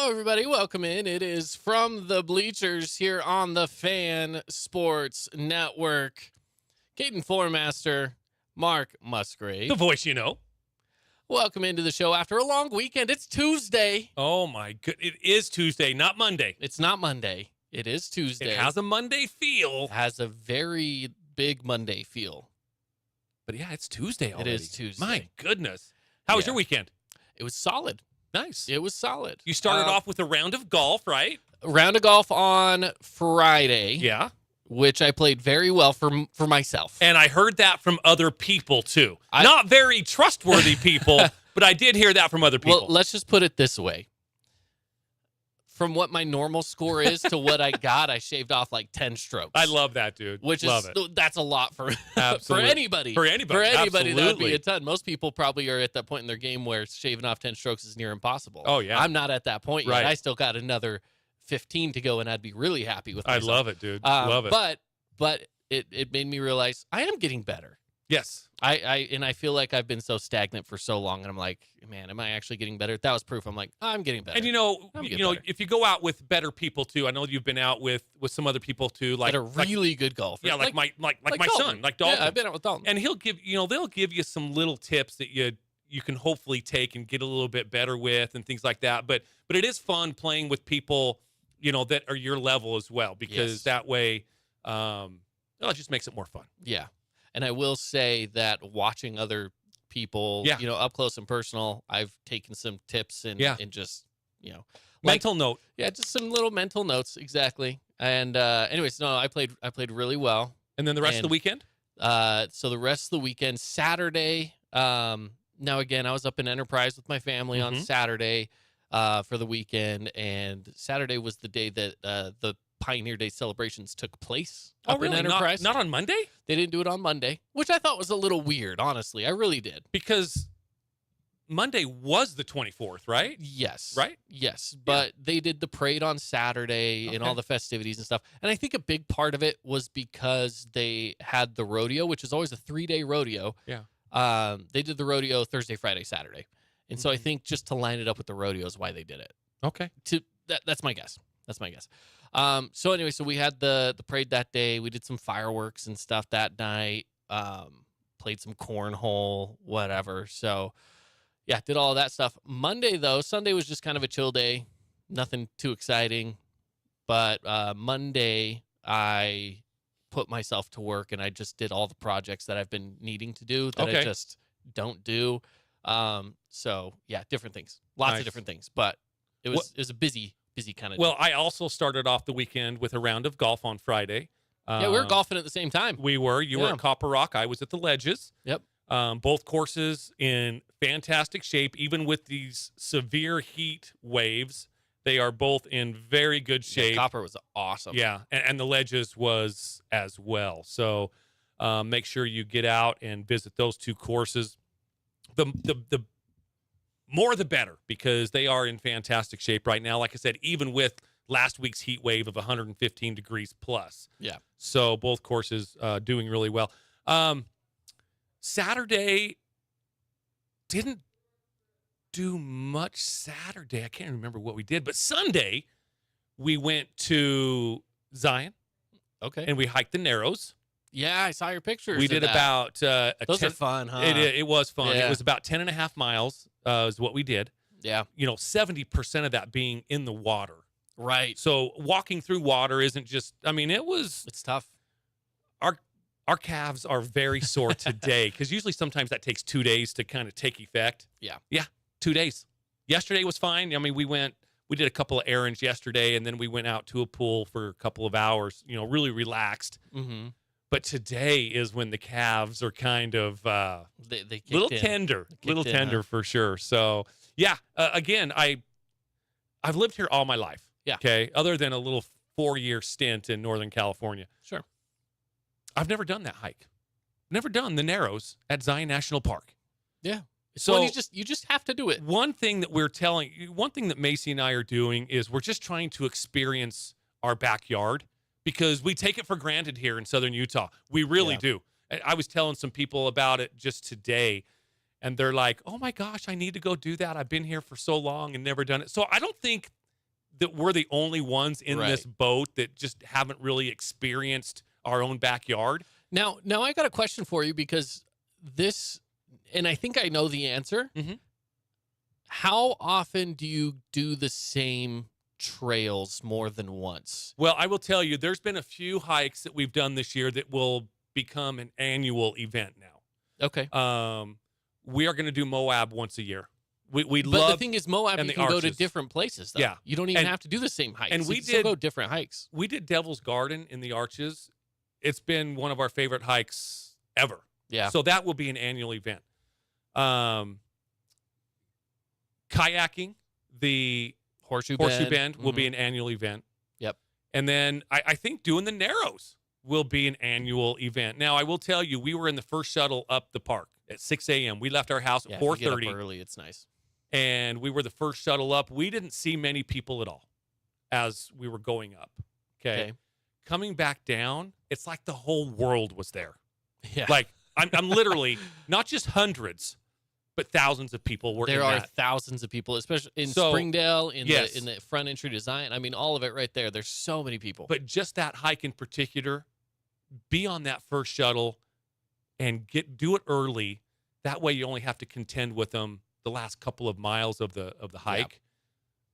Hello, everybody. Welcome in. It is from the Bleachers here on the Fan Sports Network. Caden Floormaster, Mark Musgrave. The voice you know. Welcome into the show after a long weekend. It's Tuesday. Oh, my good. It is Tuesday, not Monday. It's not Monday. It is Tuesday. It has a Monday feel. It has a very big Monday feel. But yeah, it's Tuesday already. It is Tuesday. My goodness. How was your weekend? It was solid. Nice. It was solid. You started off with a round of golf, right? Round of golf on Friday. Yeah. Which I played very well for myself. And I heard that from other people, too. Not very trustworthy people, but I did hear that from other people. Well, let's just put it this way. From what my normal score is to what I got, I shaved off like 10 strokes. I love that, dude. That's a lot for anybody. For anybody. Absolutely. That would be Absolutely. a ton. Most people probably are at that point in their game where shaving off 10 strokes is near impossible. Oh, yeah. I'm not at that point yet. Right. I still got another 15 to go, and I'd be really happy with myself. I love it, dude. Love it. But it made me realize I am getting better. Yes. I feel like I've been so stagnant for so long, and I'm like, man, am I actually getting better? That was proof. I'm like, I'm getting better. And better. If you go out with better people too, I know you've been out with some other people too, like that are really good golfers. Yeah, like my Dalton. son, like Dalton. Yeah, I've been out with Dalton. And he'll give they'll give you some little tips that you can hopefully take and get a little bit better with and things like that. But it is fun playing with people, that are your level as well, because that way it just makes it more fun. Yeah. And I will say that watching other people, up close and personal, I've taken some tips and just, mental note. Yeah, just some little mental notes. Exactly. And anyways, no, I played really well. And then the rest of the weekend? So the rest of the weekend, Saturday, now again, I was up in Enterprise with my family on Saturday for the weekend, and Saturday was the day that the Pioneer Day celebrations took place up in Enterprise. Not on Monday? They didn't do it on Monday, which I thought was a little weird, honestly. I really did. Because Monday was the 24th, right? Yes. Right? Yes. But they did the parade on Saturday and all the festivities and stuff. And I think a big part of it was because they had the rodeo, which is always a 3-day rodeo. Yeah. They did the rodeo Thursday, Friday, Saturday. And so I think just to line it up with the rodeo is why they did it. Okay. That's my guess. So anyway, so we had the parade that day. We did some fireworks and stuff that night. Played some cornhole, whatever. So yeah, did all of that stuff. Sunday was just kind of a chill day. Nothing too exciting. But Monday, I put myself to work and I just did all the projects that I've been needing to do that I just don't do. So yeah, different things. Lots of different things. But it was a busy kind of day. Well, I also started off the weekend with a round of golf on Friday. Yeah, we were golfing at the same time. We were. You were at Copper Rock. I was at the Ledges. Yep. Both courses in fantastic shape, even with these severe heat waves. They are both in very good shape. Yeah, Copper was awesome. Yeah, and the Ledges was as well. So make sure you get out and visit those two courses. The more the better, because they are in fantastic shape right now. Like I said, even with last week's heat wave of 115 degrees plus. Yeah. So both courses doing really well. Saturday, didn't do much Saturday. I can't remember what we did. But Sunday, we went to Zion. Okay. And we hiked the Narrows. Yeah, I saw your pictures. We did about those are fun, huh? It was fun. Yeah. It was about 10 and a half miles is what we did. Yeah. 70% of that being in the water. Right. So walking through water isn't just, it's tough. Our calves are very sore today because usually sometimes that takes 2 days to kind of take effect. Yeah. Yeah, 2 days. Yesterday was fine. We did a couple of errands yesterday, and then we went out to a pool for a couple of hours, really relaxed. Mm-hmm. But today is when the calves are kind of they little tender for sure. So, yeah, again, I've lived here all my life. Yeah. Okay. Other than a little 4-year stint in Northern California. Sure. I've never done that hike. Never done the Narrows at Zion National Park. Yeah. So you just have to do it. One thing that Macy and I are doing is we're just trying to experience our backyard because we take it for granted here in Southern Utah. We really do. I was telling some people about it just today, and they're like, oh my gosh, I need to go do that. I've been here for so long and never done it. So I don't think that we're the only ones in Right. this boat that just haven't really experienced our own backyard. Now I got a question for you because this, and I think I know the answer. Mhm. How often do you do the same trails more than once? Well, I will tell you, there's been a few hikes that we've done this year that will become an annual event now. Okay. We are going to do Moab once a year. We But love the thing is, Moab, and you the can go to arches. different places, though. Yeah. You don't even And- have to do the same hikes. and You we can still did- go different hikes. we did Devil's Garden in the Arches. It's been one of our favorite hikes ever. Yeah. So that will be an annual event. Kayaking, the Horseshoe Horseshoe Bend. Bend will be Mhm. an annual event. Yep. And then I think doing the Narrows will be an annual event. Now, I will tell you, we were in the first shuttle up the park at 6 a.m. We left our house Yeah, at if you get up 4:30, early, it's nice. and we were the first shuttle up. We didn't see many people at all as we were going up. Okay. Coming back down, it's like the whole world was there. Yeah. Like, I'm literally not just hundreds, but thousands of people were There in are that. thousands of people, especially in So, Springdale, yes. in the front entry design. I mean, all of it right there. There's so many people. But just that hike in particular, be on that first shuttle and do it early. That way you only have to contend with them the last couple of miles of the hike.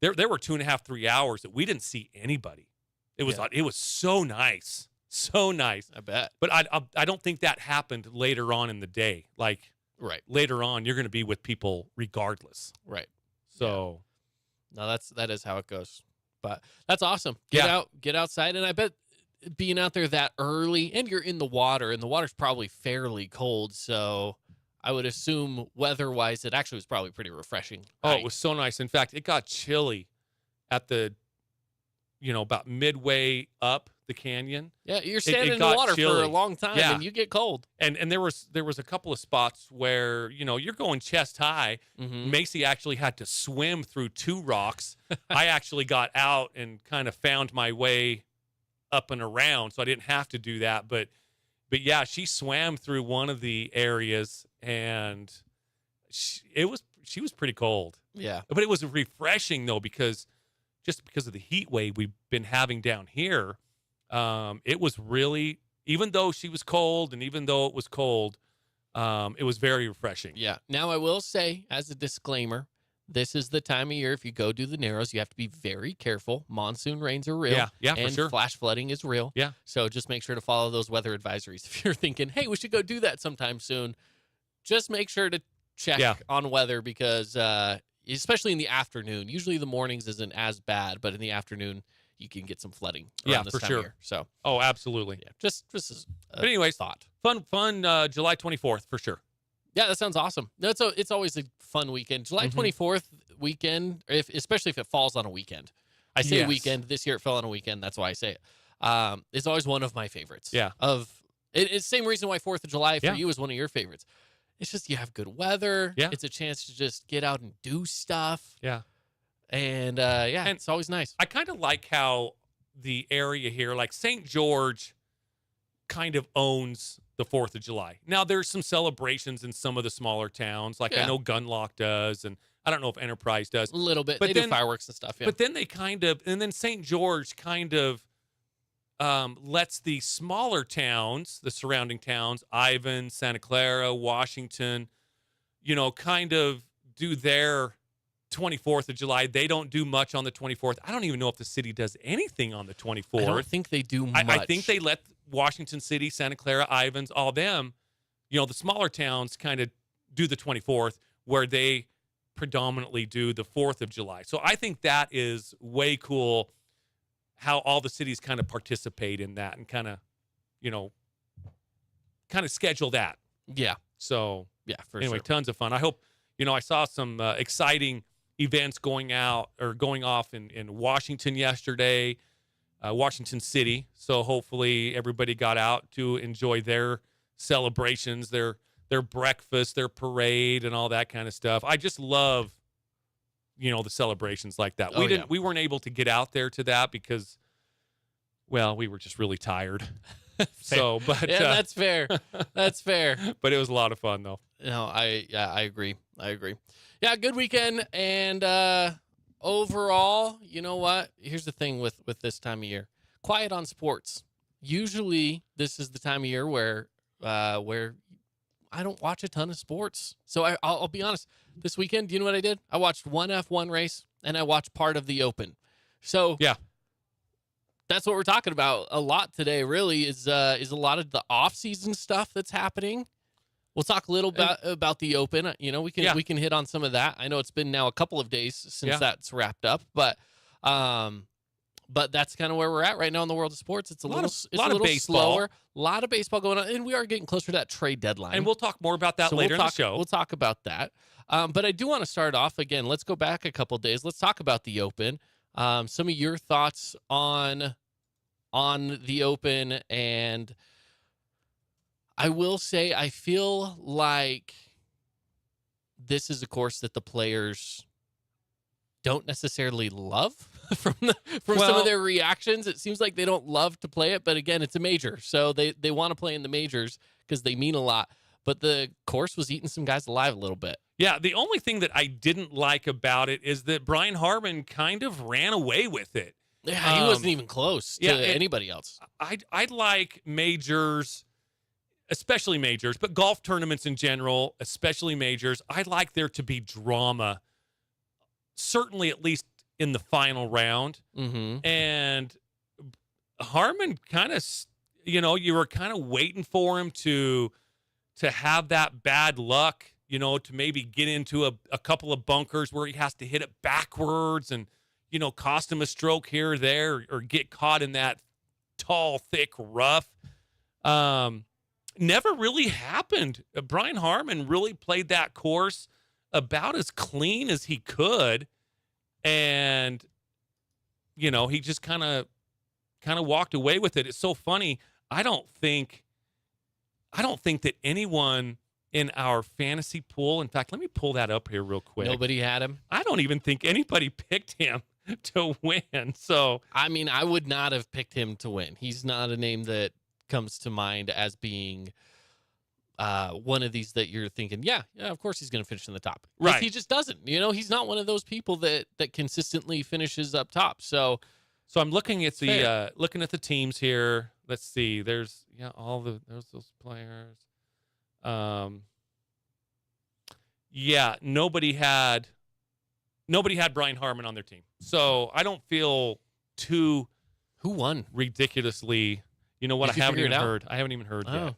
There were 2.5, 3 hours that we didn't see anybody. It was so nice. So nice. I bet. But I don't think that happened later on in the day. Like Right. later on, you're going to be with people regardless. Right. So No, that is how it goes. But that's awesome. Yeah. Get outside, and I bet being out there that early, and you're in the water, and the water's probably fairly cold, so I would assume weather-wise, it actually was probably pretty refreshing. oh, hike. it was so nice. In fact, it got chilly at the, about midway up the canyon. Yeah, you're standing in the got water for chilly. a long time, Yeah. and you get cold. And there was a couple of spots where, you're going chest high. Mm-hmm. Macy actually had to swim through 2 rocks. I actually got out and kind of found my way up and around, so I didn't have to do that. But yeah, she swam through one of the areas, and she was pretty cold. Yeah. But it was refreshing though, because of the heat wave we've been having down here. It was really, even though she was cold and even though it was cold, it was very refreshing. Yeah. Now, I will say, as a disclaimer, this is the time of year, if you go do the Narrows, you have to be very careful. Monsoon rains are real. Yeah, for and sure. flash flooding is real. Yeah. So just make sure to follow those weather advisories. If you're thinking, hey, we should go do that sometime soon, just make sure to check Yeah. on weather because, especially in the afternoon, usually the mornings isn't as bad, but in the afternoon, you can get some flooding around Yeah, this for time sure. of year. So, Oh, absolutely. yeah, just as a But anyways, thought. fun, July 24th for sure. Yeah, that sounds awesome. No, it's always a fun weekend. July Mhm. 24th weekend, especially if it falls on a weekend. I say Yes. weekend. This year it fell on a weekend. That's why I say it. It's always one of my favorites. Yeah. It's the same reason why 4th of July for Yeah. you is one of your favorites. It's just you have good weather. Yeah. It's a chance to just get out and do stuff. Yeah. And And- it's always nice. I kind of like how the area here, like St. George, kind of owns the 4th of July. Now, there's some celebrations in some of the smaller towns, like I Yeah. know Gunlock does, and I don't know if Enterprise does. A little bit. But They do then- fireworks and stuff. Yeah. But then and then St. George kind of lets the smaller towns, the surrounding towns, Ivan, Santa Clara, Washington, kind of do their 24th of July. They don't do much on the 24th. I don't even know if the city does anything on the 24th. I don't think they do much. I think they let Washington City, Santa Clara, Ivans, all them, the smaller towns kind of do the 24th, where they predominantly do the 4th of July. So I think that is way cool how all the cities kind of participate in that and kind of schedule that. Yeah. So Yeah, for anyway, sure. tons of fun. I hope, I saw some exciting events going off in Washington yesterday, Washington City. So hopefully everybody got out to enjoy their celebrations, their breakfast, their parade, and all that kind of stuff. I just love, the celebrations like that. Oh, yeah. We weren't able to get out there to that because, well, we were just really tired. So, but Yeah, that's fair. That's fair. but it was a lot of fun though. No, I agree. Yeah, good weekend, and overall, you know what? Here's the thing with this time of year. Quiet on sports. Usually this is the time of year where I don't watch a ton of sports. So I'll be honest. This weekend, do you know what I did? I watched one F1 race and I watched part of the Open. So Yeah. That's what we're talking about a lot today, really, is a lot of the off-season stuff that's happening. We'll talk a little bit about the Open. You know, we can hit on some of that. I know it's been now a couple of days since that's wrapped up, but that's kind of where we're at right now in the world of sports. It's a little slower. A lot of baseball going on, and we are getting closer to that trade deadline. And we'll talk more about that later in the show. We'll talk about that. But I do want to start off again. Let's go back a couple of days. Let's talk about the Open. Some of your thoughts on the Open, and I will say I feel like this is a course that the players don't necessarily love from some of their reactions. It seems like they don't love to play it, but again, it's a major, so they want to play in the majors because they mean a lot. But the course was eating some guys alive a little bit. Yeah, the only thing that I didn't like about it is that Brian Harman kind of ran away with it. Yeah, he wasn't even close to anybody else. I'd like majors, especially majors, but golf tournaments in general, especially majors, I'd like there to be drama, certainly at least in the final round. Mm-hmm. And Harman kind of, you were kind of waiting for him to have that bad luck, to maybe get into a couple of bunkers where he has to hit it backwards and, cost him a stroke here or there, or get caught in that tall, thick rough. Never really happened. Brian Harman really played that course about as clean as he could. And, he just kind of walked away with it. It's so funny. I don't think that anyone in our fantasy pool, in fact, let me pull that up here real quick. Nobody had him. I don't even think anybody picked him to win. So, I mean, I would not have picked him to win. He's not a name that comes to mind as being one of these that you're thinking, yeah, of course he's going to finish in the top. Right. He just doesn't. he's not one of those people that consistently finishes up top. So I'm looking at the teams here. Let's see. There's there's those players. Nobody had Brian Harman on their team. So I don't feel too who won ridiculously. You know what? I haven't even heard yet.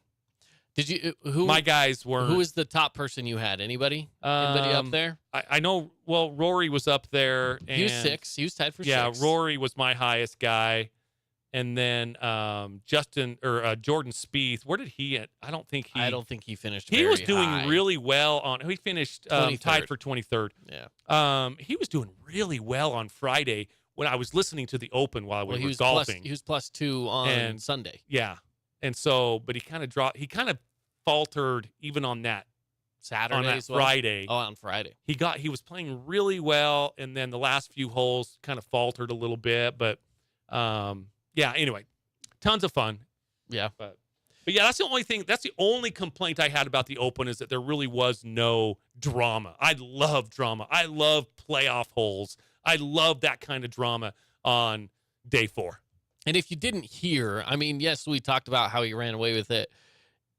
Did you? Who? My guys were. Who was the top person you had? Anybody? Anybody up there? I know. Well, Rory was up there. And he was 6. He was tied for 6. Yeah, Rory was my highest guy, and then Jordan Spieth. Where did he at? I don't think he finished. He was doing high. really well on. He finished tied for 23rd. Yeah. He was doing really well on Friday when I was listening to the Open while we were golfing. He was +2 on Sunday. Yeah. And so, but he kind of dropped. He kind of faltered even on that Saturday, on that Friday. Oh, on Friday. He was playing really well, and then the last few holes kind of faltered a little bit. But anyway, tons of fun. Yeah, but yeah, that's the only thing. That's the only complaint I had about the Open is that there really was no drama. I love drama. I love playoff holes. I love that kind of drama on day 4. And if you didn't hear, I mean, yes, we talked about how he ran away with it.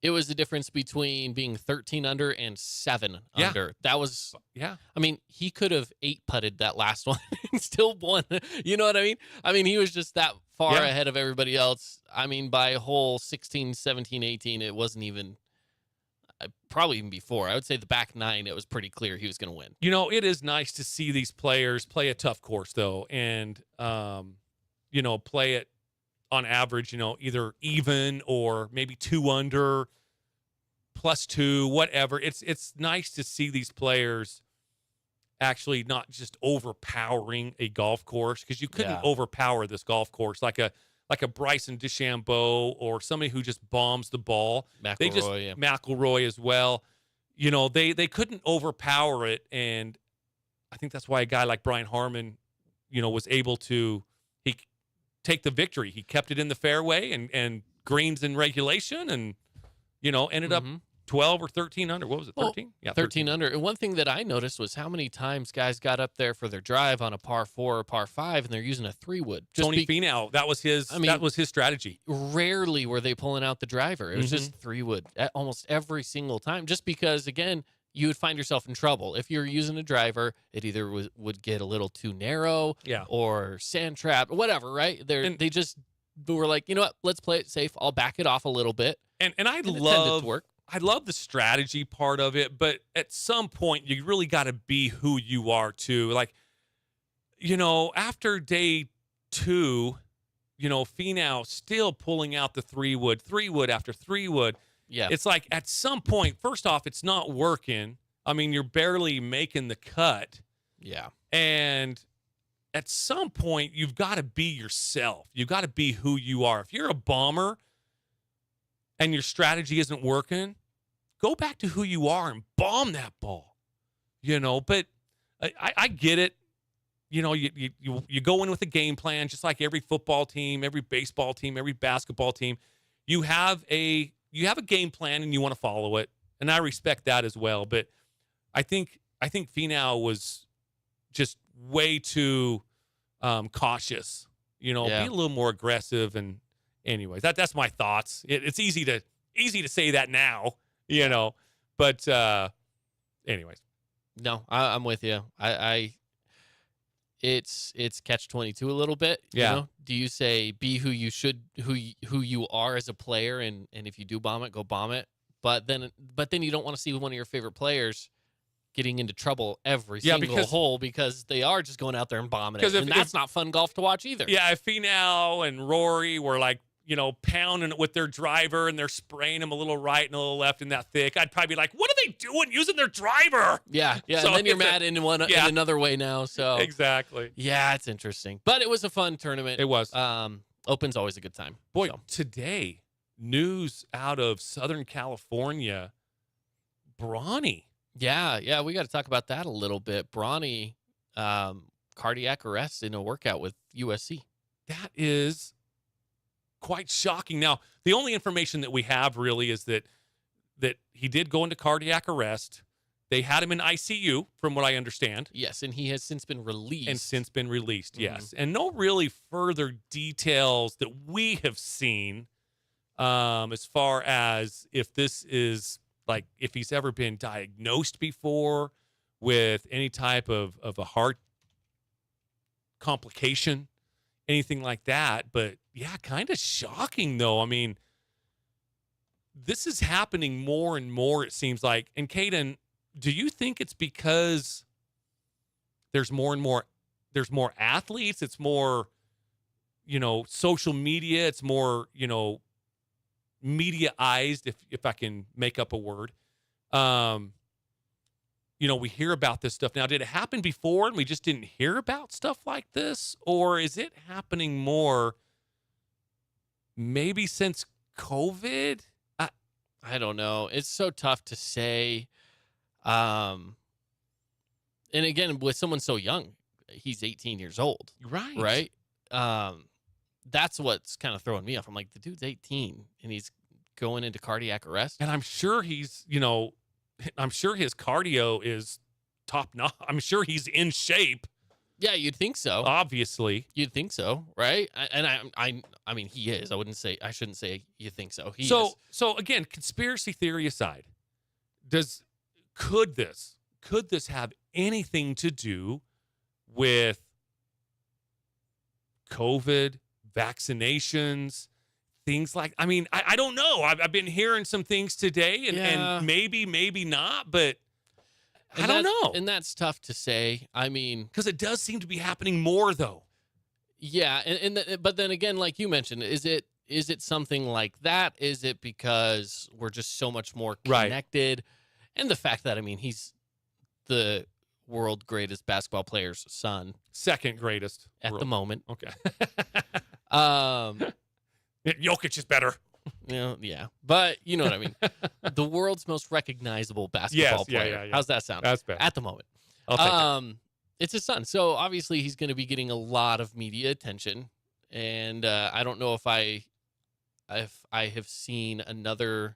It was the difference between being 13 under and 7 under. That was, I mean, he could have 8-putted that last one and still won. You know what I mean? I mean, he was just that far ahead of everybody else. I mean, by hole 16, 17, 18, it wasn't even, probably even before. I would say the back 9, it was pretty clear he was going to win. It is nice to see these players play a tough course, though, and, play it on average, either even or maybe 2 under, +2, whatever. It's nice to see these players actually not just overpowering a golf course, because you couldn't overpower this golf course like a Bryson DeChambeau or somebody who just bombs the ball. McIlroy as well. They couldn't overpower it, and I think that's why a guy like Brian Harman, was able to take the victory. He kept it in the fairway and greens in regulation, and ended up 12 or 13 under. What was it? 13? Yeah, 13 under. And one thing that I noticed was how many times guys got up there for their drive on a par 4 or par 5, and they're using a 3-wood. Tony Finau, that was his. That was his strategy. Rarely were they pulling out the driver. It was just 3-wood almost every single time. Just because, again, you would find yourself in trouble if you're using a driver. It either would get a little too narrow, or sand trap, or whatever. Right? They just were like, you know what? Let's play it safe. I'll back it off a little bit. And I love the strategy part of it, but at some point you really got to be who you are too. Like, after day 2, Finau still pulling out the 3-wood after 3-wood. Yeah. It's like at some point, first off, it's not working. I mean, you're barely making the cut. Yeah. And at some point, you've got to be yourself. You've got to be who you are. If you're a bomber and your strategy isn't working, go back to who you are and bomb that ball. But I get it. You go in with a game plan, just like every football team, every baseball team, every basketball team. You have a game plan and you want to follow it, and I respect that as well. But I think Finau was just way too cautious. Be a little more aggressive. And anyways, that's my thoughts. It's easy to say that now, But anyways, no, I'm with you. It's catch-22 a little bit. Yeah. Do you say be who you are as a player, and if you do bomb it, go bomb it. But then you don't want to see one of your favorite players getting into trouble every single hole because they are just going out there and bombing it. And that's not fun golf to watch either. Yeah, if Finau and Rory were like, pounding it with their driver and they're spraying them a little right and a little left in that thick, I'd probably be like, what are they doing using their driver? Yeah. So and then you're mad in another way now. So exactly. Yeah, it's interesting. But it was a fun tournament. It was. Open's always a good time. Boy, today, news out of Southern California, Bronny. Yeah, we got to talk about that a little bit. Bronny, cardiac arrest in a workout with USC. That is quite shocking. Now, the only information that we have really is that he did go into cardiac arrest. They had him in ICU, from what I understand. Yes, and he has since been released. Yes. And no really further details that we have seen as far as if this is, like, if he's ever been diagnosed before with any type of a heart complication, anything like that. But yeah, kind of shocking though. I mean, this is happening more and more, it seems like. And Caden, do you think it's because there's more athletes, it's more, social media, it's more, mediaized, if I can make up a word. We hear about this stuff now. Did it happen before and we just didn't hear about stuff like this? Or is it happening more maybe since COVID? I don't know. It's so tough to say. And again, with someone so young, he's 18 years old. Right. That's what's kind of throwing me off. I'm like, the dude's 18 and he's going into cardiac arrest. And I'm sure his cardio is top notch. I'm sure he's in shape. Yeah, you'd think so. Obviously. You'd think so, right? And I mean, he is. I shouldn't say you think so. He is. So again, conspiracy theory aside, could this have anything to do with COVID, vaccinations, things like? I mean, I don't know. I've been hearing some things today, and maybe not, but I don't know. And that's tough to say. I mean, because it does seem to be happening more, though. Yeah, but then again, like you mentioned, is it something like that? Is it because we're just so much more connected? Right. And the fact that, I mean, he's the world greatest basketball player's son. Second greatest. At the moment. Okay. Jokic is better. Yeah. But you know what I mean. The world's most recognizable basketball player. Yeah. How's that sound? That's better. At the moment. I'll take it. It's his son. So obviously he's going to be getting a lot of media attention. And I don't know if I have seen another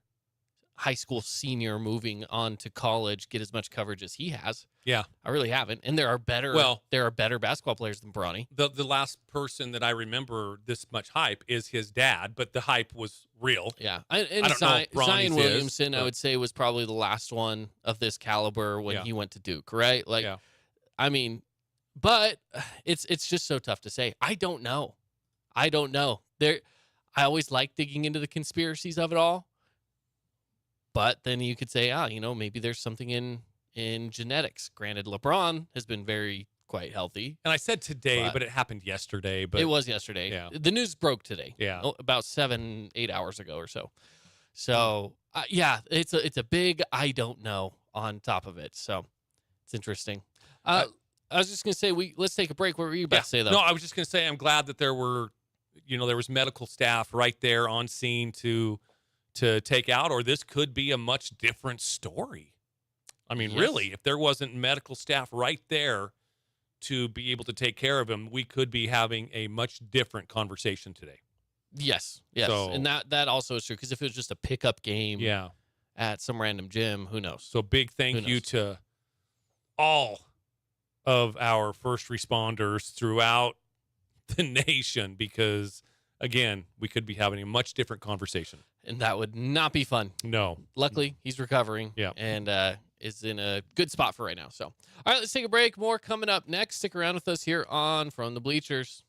high school senior moving on to college get as much coverage as he has. Yeah. I really haven't. And there are better basketball players than Bronny. The last person that I remember this much hype is his dad, but the hype was real. Yeah. I don't know if Bronny's Zion Williamson, is, I would say, was probably the last one of this caliber when he went to Duke, right? Like, I mean, but it's just so tough to say. I don't know. I always like digging into the conspiracies of it all. But then you could say, maybe there's something in genetics. Granted, LeBron has been quite healthy. And I said today, but it happened yesterday. But it was yesterday. Yeah. The news broke today. Yeah. About 7-8 hours ago or so. So, it's a big I don't know on top of it. So, it's interesting. I was just going to say, let's take a break. What were you about to say, though? No, I was just going to say I'm glad that there was medical staff right there on scene to take out, or this could be a much different story. I mean, really, if there wasn't medical staff right there to be able to take care of him, we could be having a much different conversation today. Yes. So, and that also is true, because if it was just a pickup game at some random gym, who knows? So big thank you to all of our first responders throughout the nation, because, again, we could be having a much different conversation. And that would not be fun. No. Luckily, he's recovering and is in a good spot for right now. So, all right, let's take a break. More coming up next. Stick around with us here on From the Bleachers.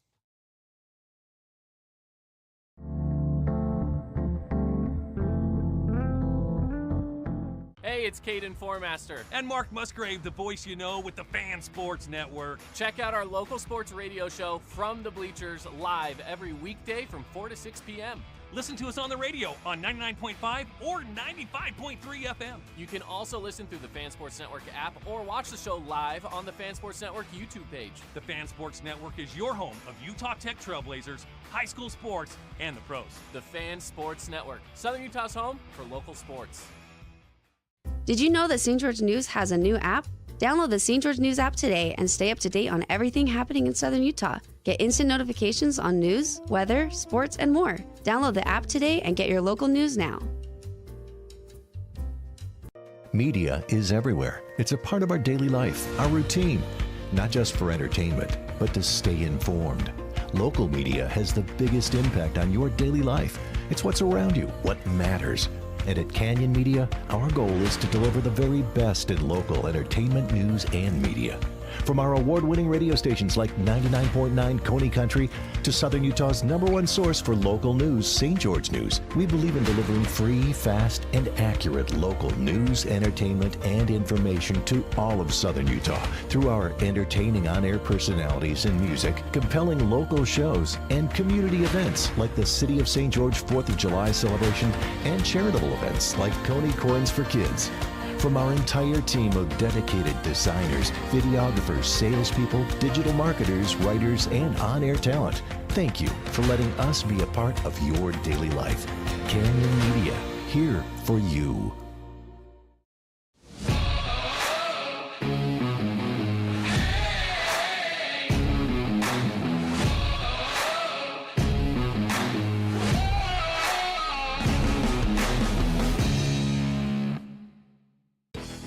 Hey, it's Caden Formaster. And Mark Musgrave, the voice you know with the Fan Sports Network. Check out our local sports radio show, From the Bleachers, live every weekday from 4 to 6 p.m. Listen to us on the radio on 99.5 or 95.3 FM. You can also listen through the Fan Sports Network app or watch the show live on the Fan Sports Network YouTube page. The Fan Sports Network is your home of Utah Tech Trailblazers, high school sports, and the pros. The Fan Sports Network, Southern Utah's home for local sports. Did you know that St. George News has a new app? Download the St. George News app today and stay up to date on everything happening in Southern Utah. Get instant notifications on news, weather, sports, and more. Download the app today and get your local news now. Media is everywhere. It's a part of our daily life, our routine, not just for entertainment, but to stay informed. Local media has the biggest impact on your daily life. It's what's around you, what matters. And at Canyon Media, our goal is to deliver the very best in local entertainment, news, and media. From our award-winning radio stations like 99.9 Coney Country to Southern Utah's #1 source for local news, St. George News, we believe in delivering free, fast, and accurate local news, entertainment, and information to all of Southern Utah through our entertaining on-air personalities and music, compelling local shows, and community events like the City of St. George 4th of July celebration and charitable events like Coney Coins for Kids. From our entire team of dedicated designers, videographers, salespeople, digital marketers, writers, and on-air talent, thank you for letting us be a part of your daily life. Canyon Media, here for you.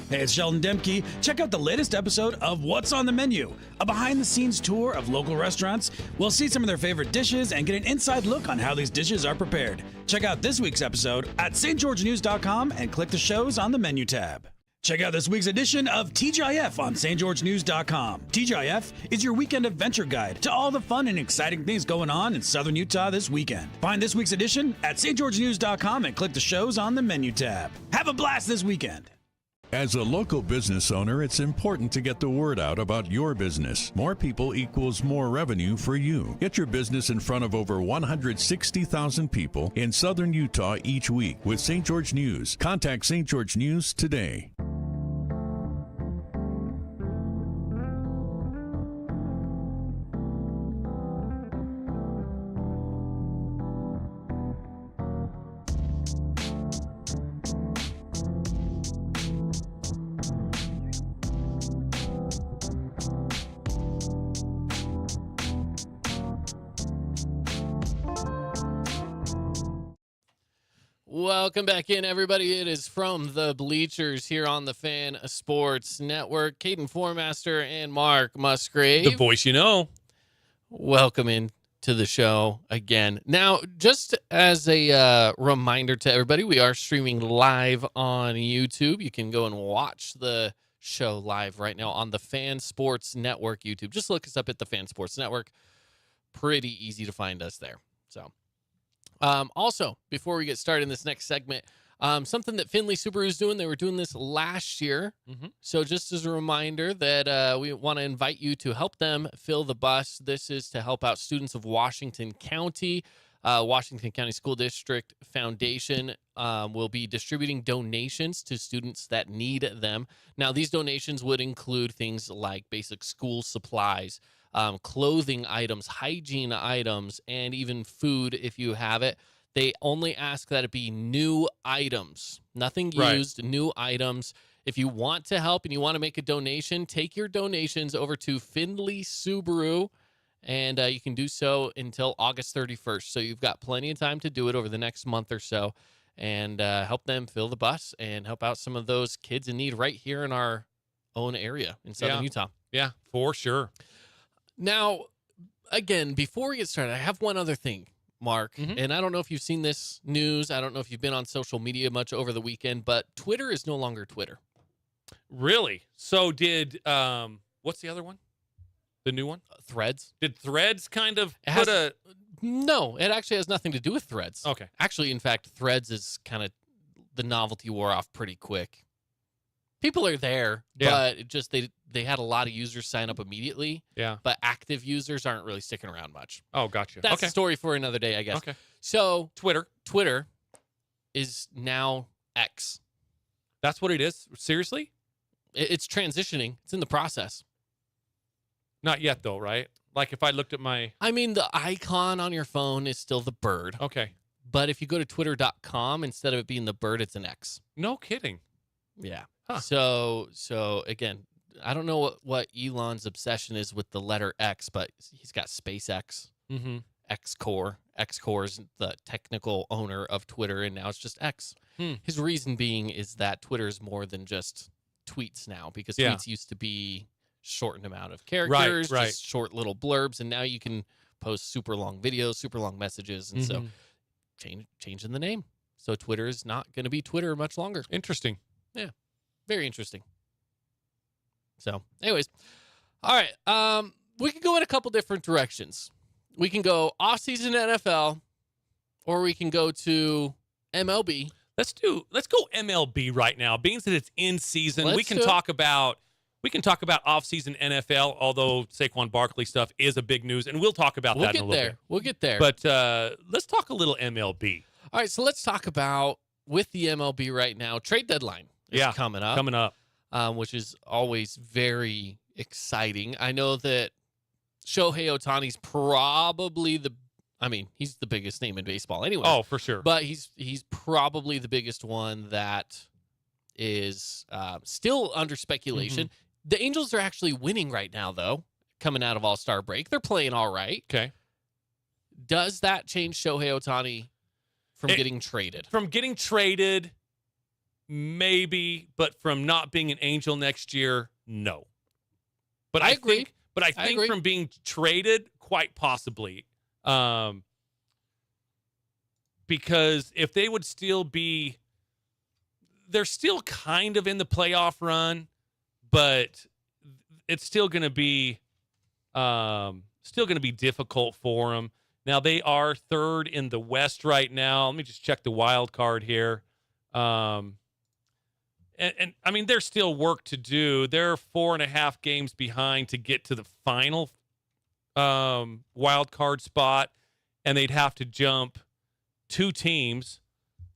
Hey, it's Sheldon Demke. Check out the latest episode of What's on the Menu, a behind-the-scenes tour of local restaurants. We'll see some of their favorite dishes and get an inside look on how these dishes are prepared. Check out this week's episode at stgeorgenews.com and click the shows on the menu tab. Check out this week's edition of TGIF on stgeorgenews.com. TGIF is your weekend adventure guide to all the fun and exciting things going on in Southern Utah this weekend. Find this week's edition at stgeorgenews.com and click the shows on the menu tab. Have a blast this weekend. As a local business owner, it's important to get the word out about your business. More people equals more revenue for you. Get your business in front of over 160,000 people in Southern Utah each week with St. George News. Contact St. George News today. Welcome back in, everybody. It is from the Bleachers here on the Fan Sports Network. Caden Formaster and Mark Musgrave. The voice you know. Welcome in to the show again. Now, just as a reminder to everybody, we are streaming live on YouTube. You can go and watch the show live right now on the Fan Sports Network YouTube. Just look us up at the Fan Sports Network. Pretty easy to find us there. So, also, before we get started in this next segment, something that Findlay Subaru is doing, they were doing this last year. So just as a reminder that we want to invite you to help them fill the bus. This is to help out students of Washington County. Washington County School District Foundation will be distributing donations to students that need them. Now, these donations would include things like basic school supplies, clothing items, hygiene items, and even food if you have it. They only ask that it be new items, nothing used, new items. If you want to help and you want to make a donation, take your donations over to Findlay Subaru, and you can do so until August 31st. So you've got plenty of time to do it over the next month or so and help them fill the bus and help out some of those kids in need right here in our own area in Southern Utah. Yeah, for sure. Now, again, before we get started, I have one other thing, Mark, and I don't know if you've seen this news. I don't know if you've been on social media much over the weekend, but Twitter is no longer Twitter. Really? So did, what's the other one? The new one? Threads. Did Threads kind of No, it actually has nothing to do with Threads. Okay. Actually, in fact, Threads is kind of, the novelty wore off pretty quick. People are there, but it just they had a lot of users sign up immediately. Yeah. But active users aren't really sticking around much. Oh, gotcha. That's a story for another day, I guess. Okay. So Twitter is now X. That's what it is? Seriously? It's transitioning. It's in the process. Not yet, though, right? Like if I looked at my... I mean, the icon on your phone is still the bird. Okay. But if you go to twitter.com, instead of it being the bird, it's an X. No kidding. Yeah. Huh. So again, I don't know what Elon's obsession is with the letter X, but he's got SpaceX, X-Core. X-Core is the technical owner of Twitter, and now it's just X. His reason being is that Twitter is more than just tweets now, because tweets used to be shortened amount of characters, just short little blurbs, and now you can post super long videos, super long messages, and so changing the name. So Twitter is not going to be Twitter much longer. Interesting. Yeah, very interesting. So, anyways, all right, we can go in a couple different directions. We can go off-season NFL, or we can go to MLB. Let's go MLB right now. Being that it's in season, we can talk about off-season NFL, although Saquon Barkley stuff is a big news, and we'll talk about that in a little bit. We'll get there. But let's talk a little MLB. All right, so let's talk about, with the MLB right now, trade deadline is coming up, which is always very exciting. I know that Shohei Ohtani's probably he's the biggest name in baseball anyway. Oh, for sure. But he's probably the biggest one that is still under speculation. The Angels are actually winning right now, though, coming out of All-Star break. They're playing all right. Okay. Does that change Shohei Ohtani from getting traded? From getting traded, maybe, but from not being an Angel next year, no. But I agree. I think from being traded, quite possibly. Because if they would still be, they're still kind of in the playoff run, but it's still going to be difficult for them. Now they are third in the West right now. Let me just check the wild card here. And I mean, there's still work to do. They're 4.5 games behind to get to the final wild card spot, and they'd have to jump 3 teams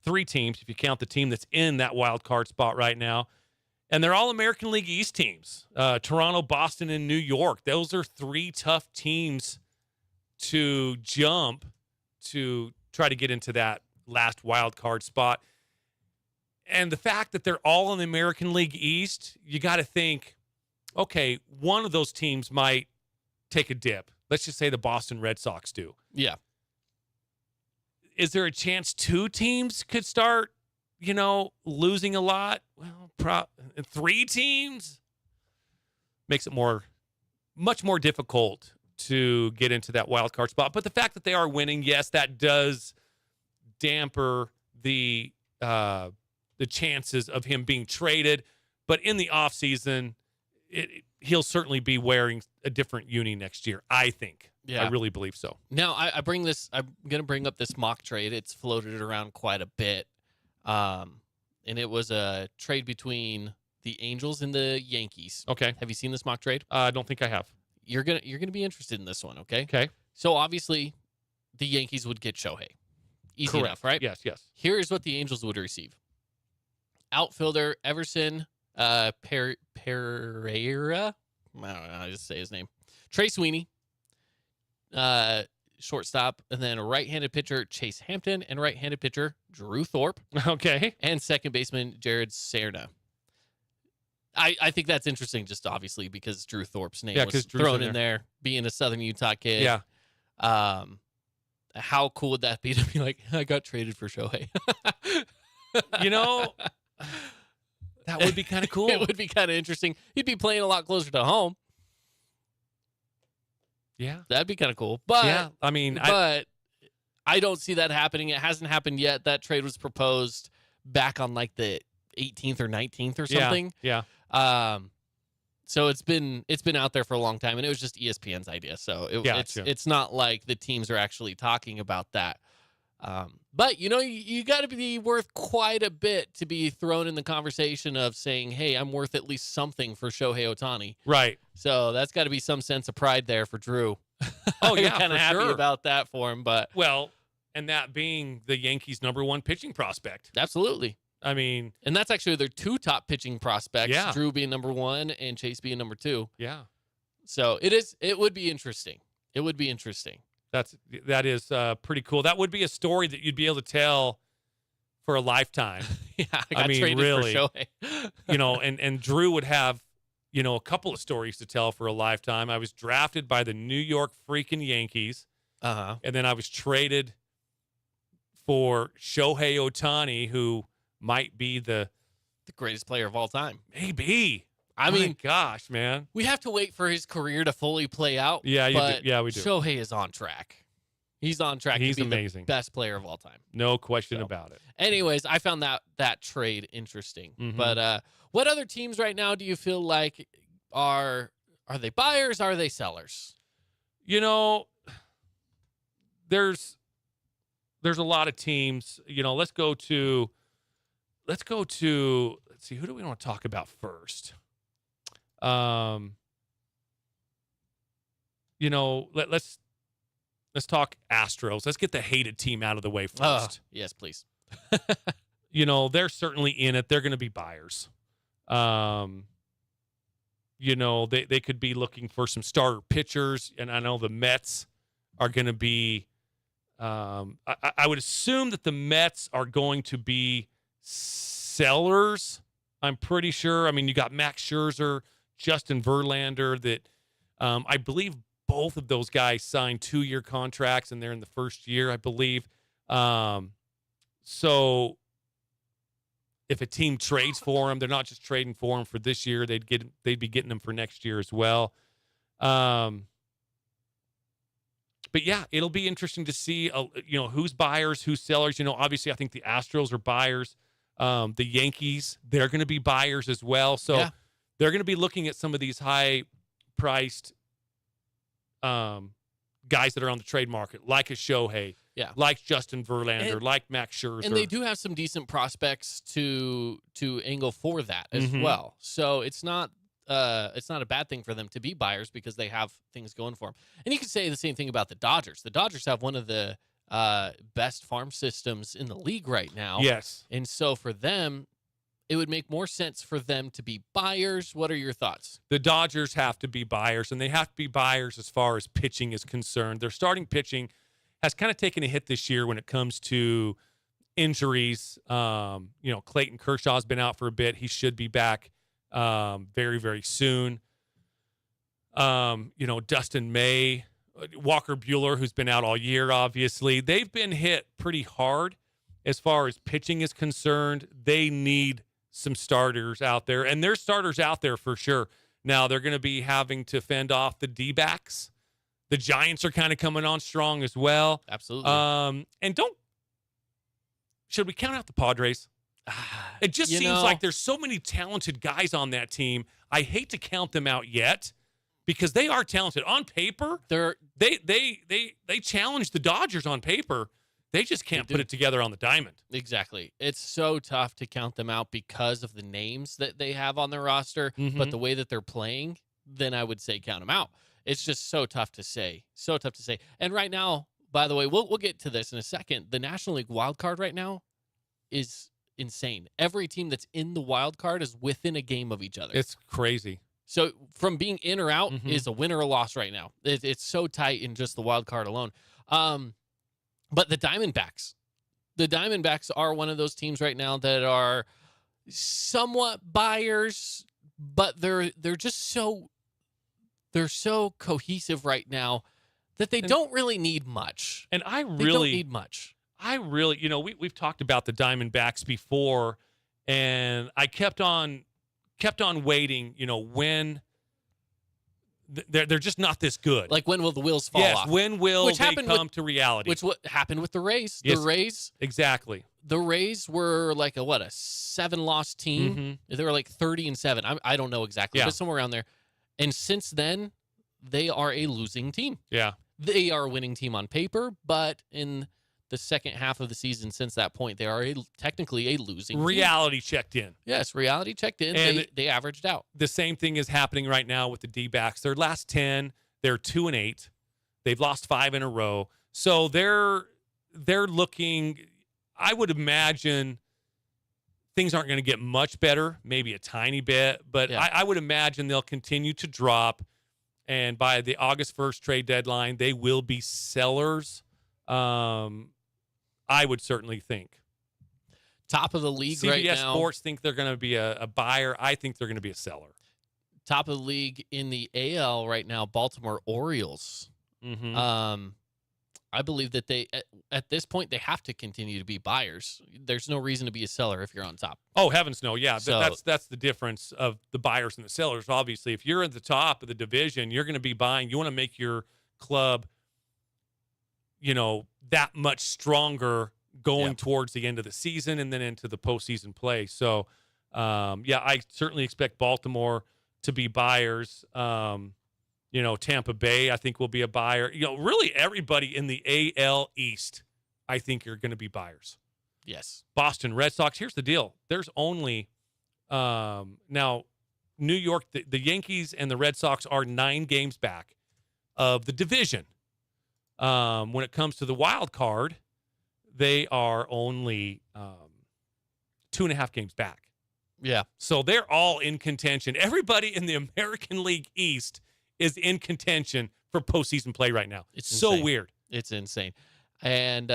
if you count the team that's in that wild card spot right now. And they're all American League East teams. Toronto, Boston, and New York. Those are 3 tough teams to jump to try to get into that last wild card spot. And the fact that they're all in the American League East, you got to think, okay, one of those teams might take a dip. Let's just say the Boston Red Sox do. Yeah. is there a chance two teams could start, losing a lot? Well, 3 teams makes it much more difficult to get into that wild card spot. But the fact that they are winning, yes, that does damper the chances of him being traded. But in the offseason, he'll certainly be wearing a different uni next year, I think. Yeah. I really believe so. Now, I'm going to bring up this mock trade. It's floated around quite a bit. And it was a trade between the Angels and the Yankees. Okay. Have you seen this mock trade? I don't think I have. You're gonna be interested in this one, okay? Okay. So obviously, the Yankees would get Shohei. Easy Correct. enough, right? Yes. Here's what the Angels would receive: outfielder Everson Pereira. I don't know how to say his name. Trey Sweeney, shortstop, and then a right-handed pitcher Chase Hampton, and right-handed pitcher Drew Thorpe, Okay. and second baseman Jared Serna. I think that's interesting, just obviously because Drew Thorpe's name was Drew's thrown in there, being a Southern Utah kid. Yeah. How cool would that be to be like, I got traded for Shohei? That would be kind of cool. It would be kind of interesting. He'd be playing a lot closer to home. Yeah. That'd be kind of cool. But yeah, I mean, I don't see that happening. It hasn't happened yet. That trade was proposed back on like the 18th or 19th or something. Yeah. So it's been out there for a long time, and it was just ESPN's idea. So it's not like the teams are actually talking about that. But you got to be worth quite a bit to be thrown in the conversation of saying, "Hey, I'm worth at least something for Shohei Ohtani." Right. So that's got to be some sense of pride there for Drew. Oh yeah, I'm kind of happy sure. about that for him. But and that being the Yankees' -- pitching prospect. absolutely. I mean, And that's actually their 2 top pitching prospects, Yeah. Drew being number 1 and Chase being number 2. yeah, So it would be interesting. It would be interesting. that is pretty cool. That would be a story that you'd be able to tell for a lifetime. Yeah, I got mean, traded really. for Shohei. And Drew would have, a couple of stories to tell for a lifetime. I was drafted by the New York freaking Yankees, Uh-huh. and then I was traded for Shohei Ohtani, who might be the greatest player of all time. maybe. I My mean, gosh, man. we have to wait for his career to fully play out. Yeah, but we do. Shohei is on track. He's on track He's to be amazing. the best player of all time. No question So. about it. Anyways, I found that trade interesting. Mhm. But what other teams right now do you feel like are they buyers? Are they sellers? There's a lot of teams. Let's see, who do we want to talk about first? Let's talk Astros. Let's get the hated team out of the way first. Yes, please. They're certainly in it. They're going to be buyers. They could be looking for some starter pitchers, and I know the Mets are going to be. I would assume that the Mets are going to be sellers. I'm pretty sure. I mean, you got Max Scherzer, Justin Verlander. That I believe both of those guys signed 2-year contracts, and they're in the first year, I believe. So if a team trades for them, they're not just trading for them for this year. They'd be getting them for next year as well. But yeah, it'll be interesting to see, who's buyers, who's sellers. Obviously, I think the Astros are buyers. The Yankees, they're going to be buyers as well. So they're going to be looking at some of these high-priced guys that are on the trade market, like a Shohei, like Justin Verlander, like Max Scherzer. And they do have some decent prospects to angle for that as Mhm. well. So it's not a bad thing for them to be buyers because they have things going for them. And you could say the same thing about the Dodgers. The Dodgers have one of the best farm systems in the league right now. Yes. And so for them, it would make more sense for them to be buyers. What are your thoughts? The Dodgers have to be buyers, and they have to be buyers as far as pitching is concerned. Their starting pitching has kind of taken a hit this year when it comes to injuries. Clayton Kershaw's been out for a bit. He should be back very, very soon. Dustin May Walker Buehler, who's been out all year, obviously. They've been hit pretty hard as far as pitching is concerned. They need some starters out there, and there's starters out there for sure. Now, they're going to be having to fend off the D-backs. The Giants are kind of coming on strong as well. Absolutely. And should we count out the Padres? It just seems like there's so many talented guys on that team. I hate to count them out yet because they are talented. On paper, they challenge the Dodgers on paper. They just can't put it together on the diamond. Exactly. It's so tough to count them out because of the names that they have on their roster, but the way that they're playing, then I would say count them out. It's just so tough to say. So tough to say. And right now, by the way, we'll get to this in a second. The National League wild card right now is insane. Every team that's in the wild card is within a game of each other. It's crazy. So from being in or out is a win or a loss right now. It's so tight in just the wild card alone. But the Diamondbacks are one of those teams right now that are somewhat buyers, but they're just so cohesive right now that they don't really need much. And they don't need much. We've talked about the Diamondbacks before, and I kept on waiting, when they're just not this good. Like, when will the wheels fall off? When will they come to reality? Which what happened with the Rays. Yes, the Rays. Exactly. The Rays were like a 7-loss team. They were like 30-7. I don't know exactly, but somewhere around there. And since then, they are a losing team. Yeah. They are a winning team on paper, but in the second half of the season since that point, they are technically a losing reality team. Checked in. Yes, reality checked in. And they averaged out. The same thing is happening right now with the D-backs. Their last 10, they're 2-8. They've lost 5 in a row. So they're looking, I would imagine things aren't going to get much better, maybe a tiny bit, but I would imagine they'll continue to drop. And by the August 1st trade deadline, they will be sellers. I would certainly think. Top of the league CBS right now. CBS Sports think they're going to be a buyer. I think they're going to be a seller. Top of the league in the AL right now, Baltimore Orioles. I believe that they, at this point, they have to continue to be buyers. There's no reason to be a seller if you're on top. Oh, heavens no. Yeah, So, that's the difference of the buyers and the sellers. Obviously, if you're at the top of the division, you're going to be buying. You want to make your club, that much stronger going towards the end of the season and then into the postseason play. So, I certainly expect Baltimore to be buyers. Tampa Bay, I think, will be a buyer. Really everybody in the AL East, I think, are going to be buyers. Yes. Boston Red Sox, here's the deal. There's only now New York, the Yankees and the Red Sox are 9 games back of the division. When it comes to the wild card, they are only 2.5 games back. Yeah. So they're all in contention. Everybody in the American League East is in contention for postseason play right now. It's so insane. weird. It's insane. And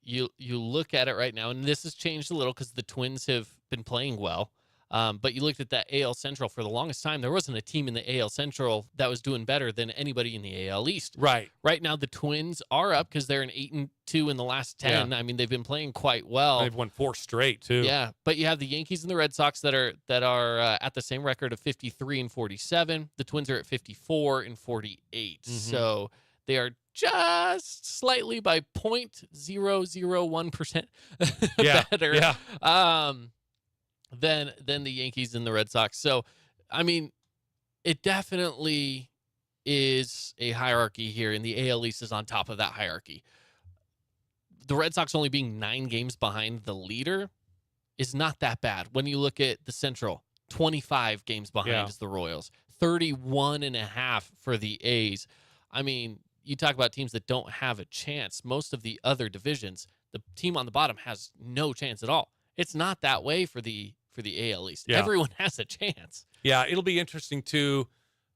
you look at it right now, and this has changed a little because the Twins have been playing well. But you looked at that AL Central for the longest time. There wasn't a team in the AL Central that was doing better than anybody in the AL East. Right. Right now, the Twins are up because they're an 8-2 in the last 10. Yeah. I mean, they've been playing quite well. They've won 4 straight too. Yeah, but you have the Yankees and the Red Sox that are at the same record of 53 and 47. The Twins are at 54 and 48. So they are just slightly by 0.001% better. Yeah. Than the Yankees and the Red Sox. So, I mean, it definitely is a hierarchy here, and the AL East is on top of that hierarchy. The Red Sox only being 9 games behind the leader is not that bad. When you look at the Central, 25 games behind is the Royals, 31.5 for the A's. I mean, you talk about teams that don't have a chance. Most of the other divisions, the team on the bottom has no chance at all. It's not that way for the AL East. Yeah. Everyone has a chance. Yeah, it'll be interesting too.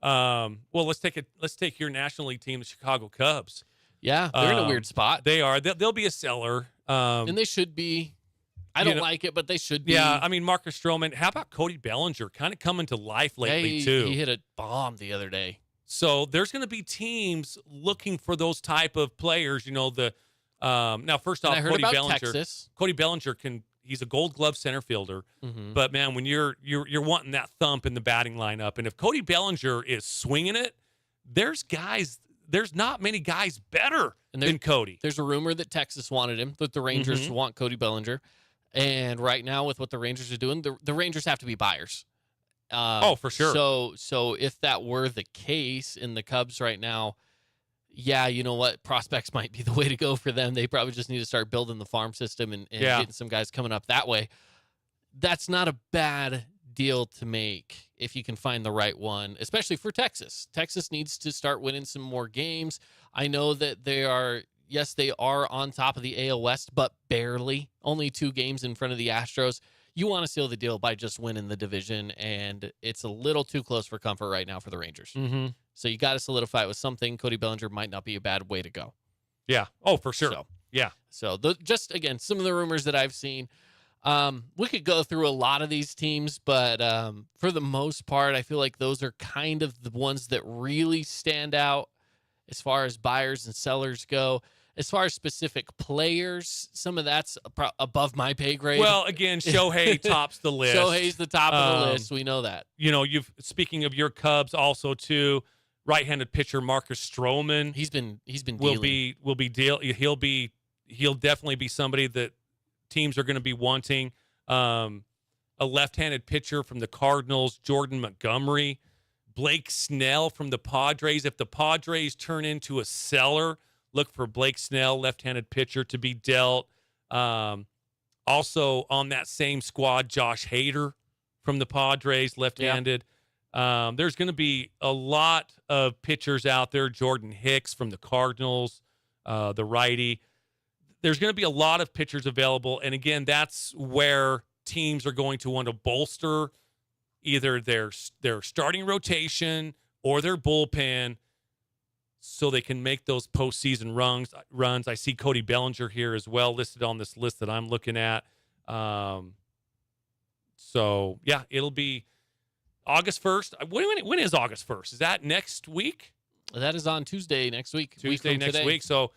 Let's take your National League team, the Chicago Cubs. Yeah, they're in a weird spot. They are. They'll be a seller. And they should be. I don't like it, but they should be. Yeah, I mean, Marcus Stroman. How about Cody Bellinger? Kind of coming to life lately, too. He hit a bomb the other day. So there's going to be teams looking for those type of players. Now, first off, I heard about Texas. Cody Bellinger he's a Gold Glove center fielder. Mm-hmm. But man, when you're wanting that thump in the batting lineup, and if Cody Bellinger is swinging it, there's not many guys better than Cody. There's a rumor that Texas wanted him, that the Rangers want Cody Bellinger. And right now, with what the Rangers are doing, the Rangers have to be buyers. For sure. So if that were the case in the Cubs right now, yeah, you know what? Prospects might be the way to go for them. They probably just need to start building the farm system and getting some guys coming up that way. That's not a bad deal to make if you can find the right one, especially for Texas. Texas needs to start winning some more games. I know that they are on top of the AL West, but barely. Only 2 games in front of the Astros. You want to seal the deal by just winning the division, and it's a little too close for comfort right now for the Rangers. Mm-hmm. So you got to solidify it with something. Cody Bellinger might not be a bad way to go. Yeah. Oh, for sure. So just, again, some of the rumors that I've seen. We could go through a lot of these teams, but for the most part, I feel like those are kind of the ones that really stand out as far as buyers and sellers go. As far as specific players, some of that's above my pay grade. Well, again, Shohei tops the list. Shohei's the top of the list. We know that. Speaking of your Cubs, also too, right-handed pitcher Marcus Stroman. He's been he'll definitely be somebody that teams are going to be wanting. A left-handed pitcher from the Cardinals, Jordan Montgomery. Blake Snell from the Padres. If the Padres turn into a seller, look for Blake Snell, left-handed pitcher, to be dealt. Also on that same squad, Josh Hader from the Padres, left-handed. Yeah. There's going to be a lot of pitchers out there. Jordan Hicks from the Cardinals, the righty. There's going to be a lot of pitchers available. And, again, that's where teams are going to want to bolster either their starting rotation or their bullpen so they can make those postseason runs. I see Cody Bellinger here as well, listed on this list that I'm looking at. So, yeah, it'll be August 1st. When is August 1st? Is that next week? That is on Tuesday next week. Tuesday next week. So,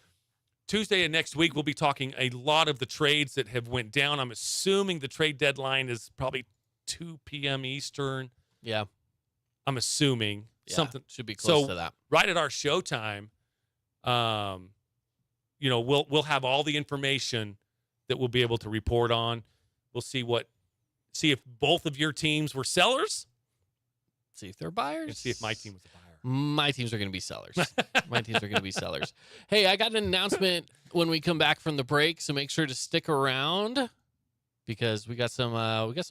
Tuesday and next week, we'll be talking a lot of the trades that have went down. I'm assuming the trade deadline is probably 2 p.m. Eastern. Yeah. I'm assuming. Yeah, something should be close to that. Right at our showtime, we'll have all the information that we'll be able to report on. We'll see if both of your teams were sellers. See if they're buyers. And see if my team was a buyer. My teams are going to be sellers. Hey, I got an announcement when we come back from the break, so make sure to stick around because we got some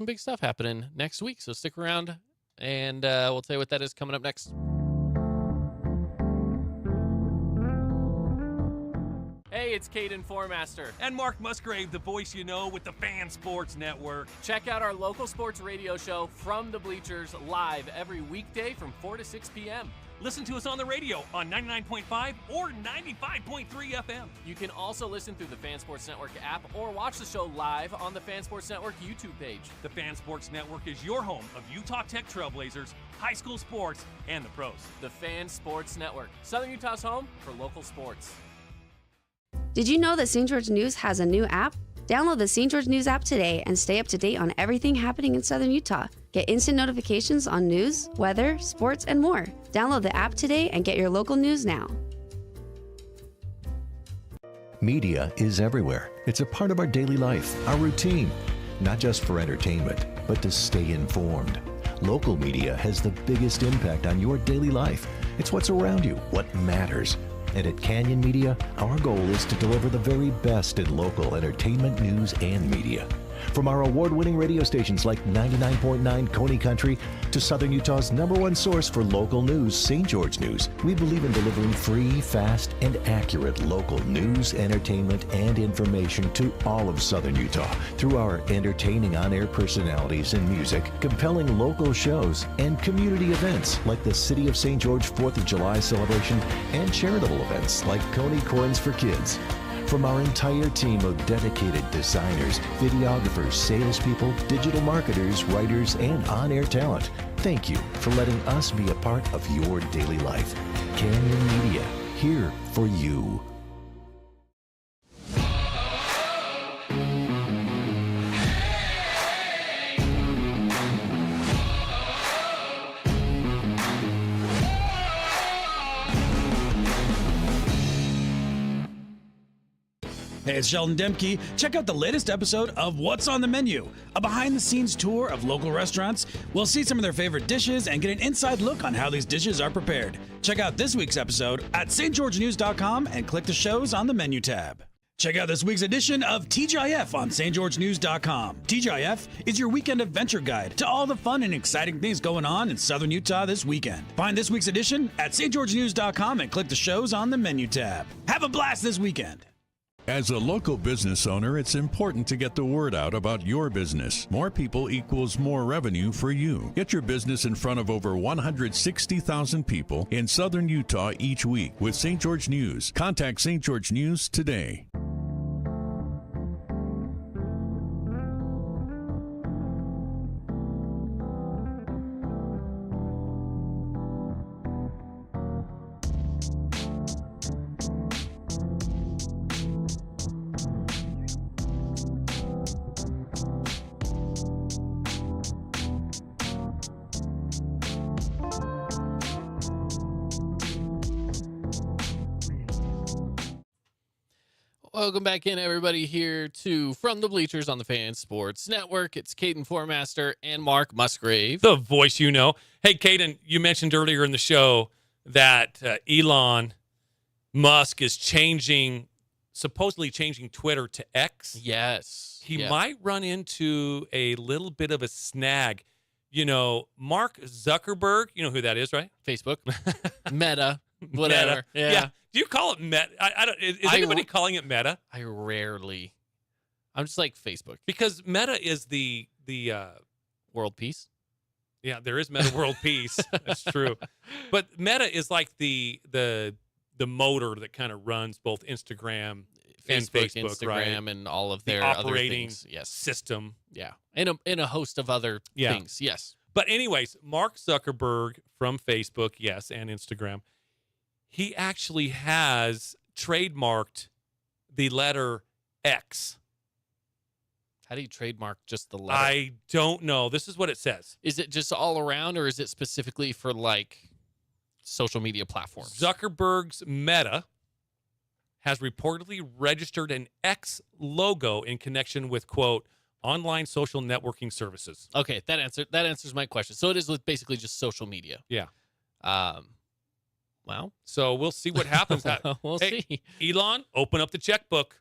big stuff happening next week. So stick around, and we'll tell you what that is coming up next. Hey, it's Caden Formaster. And Mark Musgrave, the voice you know with the Fan Sports Network. Check out our local sports radio show From the Bleachers live every weekday from 4 to 6 p.m. Listen to us on the radio on 99.5 or 95.3 FM. You can also listen through the Fan Sports Network app or watch the show live on the Fan Sports Network YouTube page. The Fan Sports Network is your home of Utah Tech Trailblazers, high school sports, and the pros. The Fan Sports Network, Southern Utah's home for local sports. Did you know that St. George News has a new app? Download the St. George News app today and stay up to date on everything happening in Southern Utah. Get instant notifications on news, weather, sports, and more. Download the app today and get your local news now. Media is everywhere. It's a part of our daily life, our routine, not just for entertainment, but to stay informed. Local media has the biggest impact on your daily life. It's what's around you, what matters. And at Canyon Media, our goal is to deliver the very best in local entertainment, news, and media. From our award-winning radio stations like 99.9 Coney Country to Southern Utah's #1 source for local news, St. George News, we believe in delivering free, fast, and accurate local news, entertainment, and information to all of Southern Utah through our entertaining on-air personalities and music, compelling local shows, and community events like the City of St. George 4th of July celebration and charitable events like Coney Corns for Kids. From our entire team of dedicated designers, videographers, salespeople, digital marketers, writers, and on-air talent, Thank you for letting us be a part of your daily life. Canyon Media, here for you. Hey, it's Sheldon Demke. Check out the latest episode of What's on the Menu, a behind-the-scenes tour of local restaurants. We'll see some of their favorite dishes and get an inside look on how these dishes are prepared. Check out this week's episode at stgeorgenews.com and click the shows on the menu tab. Check out this week's edition of TGIF on stgeorgenews.com. TGIF is your weekend adventure guide to all the fun and exciting things going on in southern Utah this weekend. Find this week's edition at stgeorgenews.com and click the shows on the menu tab. Have a blast this weekend. As a local business owner, it's important to get the word out about your business. More people equals more revenue for you. Get your business in front of over 160,000 people in southern Utah each week with St. George News. Contact St. George News today. Welcome back in, everybody, here to From the Bleachers on the Fan Sports Network. It's Caden Formaster and Mark Musgrave. The voice you know. Hey, Caden, you mentioned earlier in the show that Elon Musk is supposedly changing Twitter to X. Yes. He might run into a little bit of a snag. You know, Mark Zuckerberg, you know who that is, right? Facebook. Meta. Whatever. Meta. Yeah. Do you call it Meta? I don't. Is anybody calling it Meta? I rarely. I'm just like Facebook. Because Meta is the World peace. Yeah, there is Meta World Peace. That's true. But Meta is like the motor that kind of runs both Instagram and Facebook, Instagram, right? and all of their operating other things. Yes. system. Yeah. And a host of other things. Yes. But anyways, Mark Zuckerberg from Facebook, yes, and Instagram, he actually has trademarked the letter X. How do you trademark just the letter? I don't know. This is what it says. Is it just all around, or is it specifically for like social media platforms? Zuckerberg's Meta has reportedly registered an X logo in connection with, quote, online social networking services. Okay, that answers my question. So it is with basically just social media. Yeah. Well, so we'll see what happens. We'll see. Elon, open up the checkbook.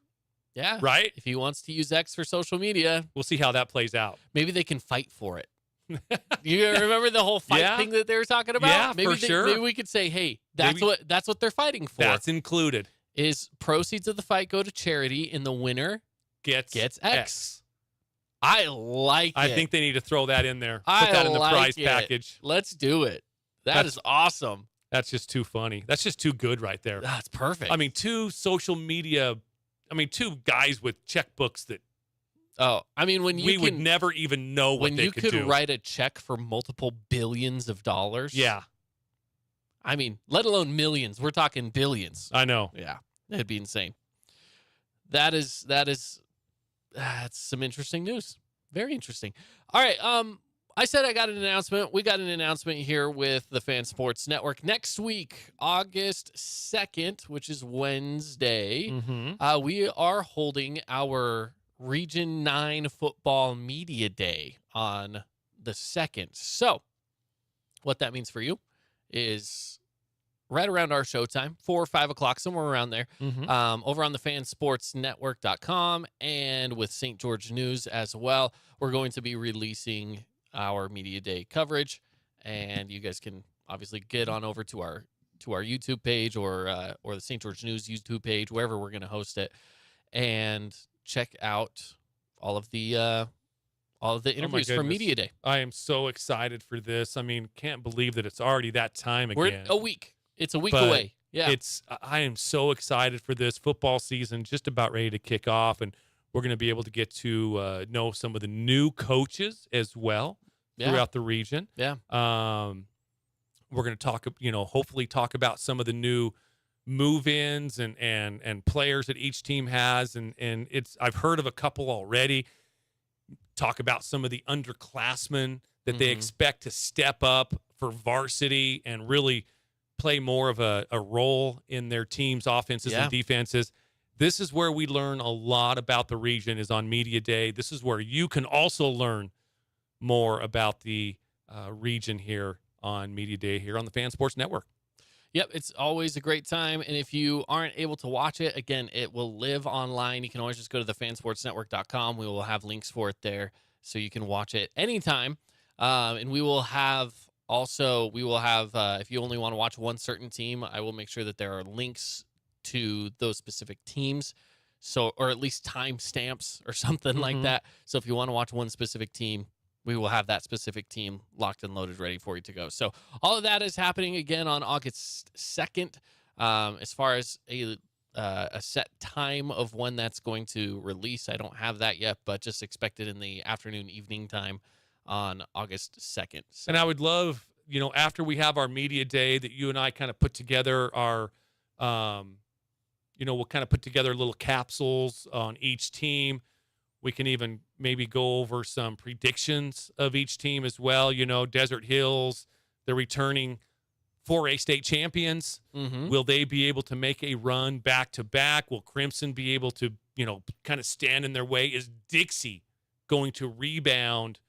Yeah. Right? If he wants to use X for social media, we'll see how that plays out. Maybe they can fight for it. You remember the whole fight thing that they were talking about? Yeah, maybe for sure. Maybe we could say, hey, that's what they're fighting for. That's included. Is proceeds of the fight go to charity, and the winner gets X. I like it. I think they need to throw that in there. Put that in the prize package. Let's do it. That's awesome. That's just too funny. That's just too good right there. That's perfect. I mean, two guys with checkbooks that we would never even know what they could do. When you could write a check for multiple billions of dollars. Yeah. I mean, let alone millions. We're talking billions. I know. Yeah. It'd be insane. That's some interesting news. Very interesting. All right. I said I got an announcement. We got an announcement here with the Fan Sports Network. Next week, August 2nd, which is Wednesday, we are holding our Region 9 Football Media Day on the 2nd. So what that means for you is right around our showtime, 4 or 5 o'clock, somewhere around there, over on the fansportsnetwork.com and with St. George News as well. We're going to be releasing our media day coverage, and you guys can obviously get on over to our YouTube page or the St. George News YouTube page, wherever we're going to host it, and check out all of the interviews from Media Day. I am so excited for this. I mean, can't believe that it's already that time again. We're a week. It's a week away. Yeah. I am so excited for this football season, just about ready to kick off, and we're going to be able to get to know some of the new coaches as well. throughout the region. Yeah. We're going to talk, hopefully talk about some of the new move-ins and players that each team has. And I've heard of a couple already. Talk about some of the underclassmen that they expect to step up for varsity and really play more of a role in their team's offenses and defenses. This is where we learn a lot about the region, is on Media Day. This is where you can also learn more about the region here on Media Day here on the Fan Sports Network. Yep, it's always a great time. And if you aren't able to watch it, again, it will live online. You can always just go to thefansportsnetwork.com. We will have links for it there so you can watch it anytime. And we will have, if you only want to watch one certain team, I will make sure that there are links to those specific teams. So, or at least timestamps or something like that. So if you want to watch one specific team, we will have that specific team locked and loaded, ready for you to go. So all of that is happening again on August 2nd. As far as a set time of when that's going to release, I don't have that yet, but just expect it in the afternoon, evening time on August 2nd. So. And I would love, after we have our Media Day, that you and I kind of put together our, we'll kind of put together little capsules on each team. We can even maybe go over some predictions of each team as well. Desert Hills, they're returning 4A state champions. Will they be able to make a run back-to-back? Will Crimson be able to, kind of stand in their way? Is Dixie going to rebound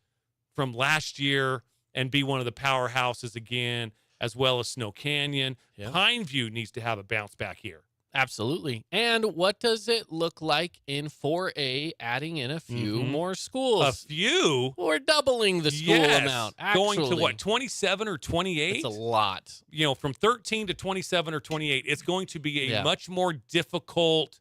from last year and be one of the powerhouses again, as well as Snow Canyon? Yeah. Pineview needs to have a bounce-back year. Absolutely. And what does it look like in 4A, adding in a few more schools? A few? Or doubling the school amount. Actually, going to what, 27 or 28? It's a lot. From 13 to 27 or 28. It's going to be a much more difficult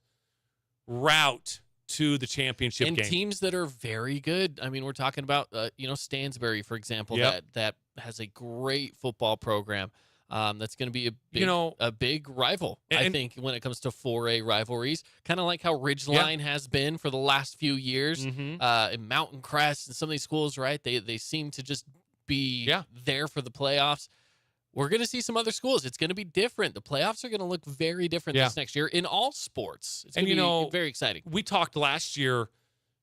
route to the championship game. And teams that are very good. I mean, we're talking about, Stansbury, for example, that has a great football program. That's going to be a big rival, I think, when it comes to 4A rivalries. Kind of like how Ridgeline has been for the last few years. In Mountain Crest and some of these schools, right? They seem to just be there for the playoffs. We're going to see some other schools. It's going to be different. The playoffs are going to look very different this next year in all sports. It's going to be very exciting. We talked last year,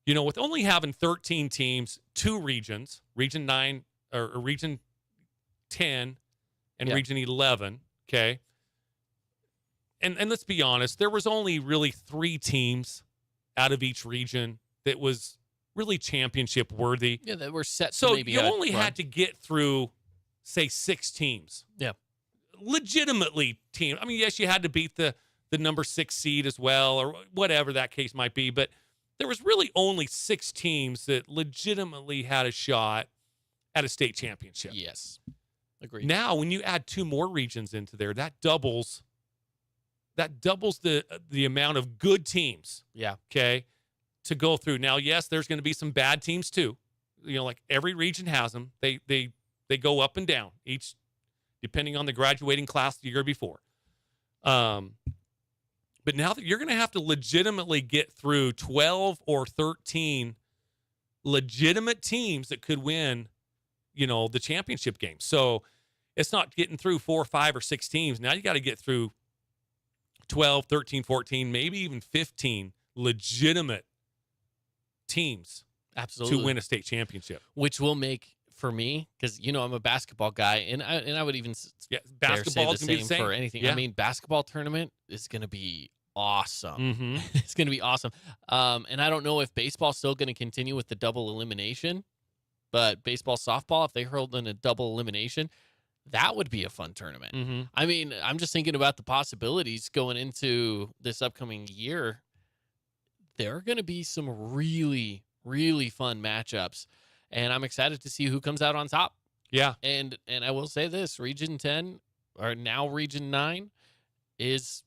with only having 13 teams, 2 regions, Region 9 or Region 10 and Region 11, okay? And let's be honest, there was only really 3 teams out of each region that was really championship worthy. Yeah, that were set. So maybe you only had to get through, say, 6 teams. Yeah. Legitimately team. I mean, yes, you had to beat the number 6 seed as well, or whatever that case might be, but there was really only 6 teams that legitimately had a shot at a state championship. Yes. Agreed. Now, when you add 2 more regions into there, that doubles the amount of good teams. Yeah. Okay. To go through. Now, yes, there's going to be some bad teams too. Like every region has them. They go up and down, each depending on the graduating class the year before. But now that you're going to have to legitimately get through 12 or 13 legitimate teams that could win, the championship game. So it's not getting through 4, 5, or 6 teams. Now you got to get through 12, 13, 14, maybe even 15 legitimate teams Absolutely. to win a state championship. Which will make, for me, because, I'm a basketball guy, and I would even basketball say the same for anything. Yeah. I mean, basketball tournament is going to be awesome. Mm-hmm. It's going to be awesome. And I don't know if baseball's still going to continue with the double elimination, but baseball, softball, if they hurled in a double elimination, that would be a fun tournament. Mm-hmm. I mean, I'm just thinking about the possibilities going into this upcoming year. There are going to be some really, really fun matchups, and I'm excited to see who comes out on top. Yeah. And I will say this, Region 10, or now Region 9, is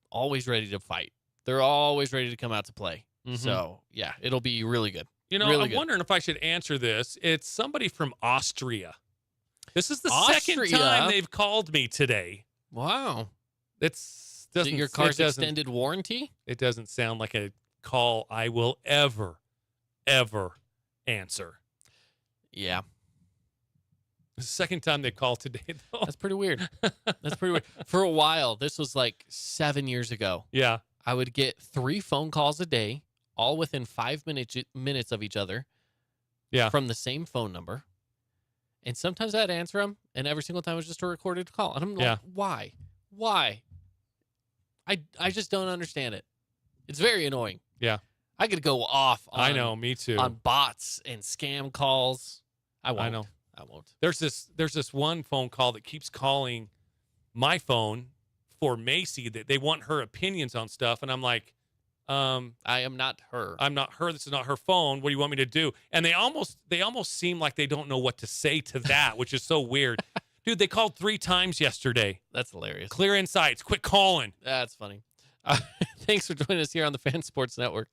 always ready to fight. They're always ready to come out to play. Mm-hmm. So, yeah, it'll be really good. I'm wondering if I should answer this. It's somebody from Austria. This is the second time they've called me today. Wow. Doesn't your car's extended warranty? It doesn't sound like a call I will ever answer. Yeah. The second time they called today, though. That's pretty weird. That's pretty weird. For a while, this was like 7 years ago. Yeah. I would get 3 phone calls a day, all within 5 minutes of each other. Yeah. From the same phone number. And sometimes I'd answer them, and every single time it was just a recorded call. And I'm like, why? Why? I just don't understand it. It's very annoying. Yeah. I could go off on, I know, me too. on bots and scam calls. I won't. I know. I won't. There's this one phone call that keeps calling my phone for Macy that they want her opinions on stuff, and I'm like, I am not her. I'm not her. This is not her phone. What do you want me to do? And they almost seem like they don't know what to say to that, which is so weird. Dude, they called 3 times yesterday. That's hilarious. Clear insights. Quit calling. That's funny. Thanks for joining us here on the Fan Sports Network.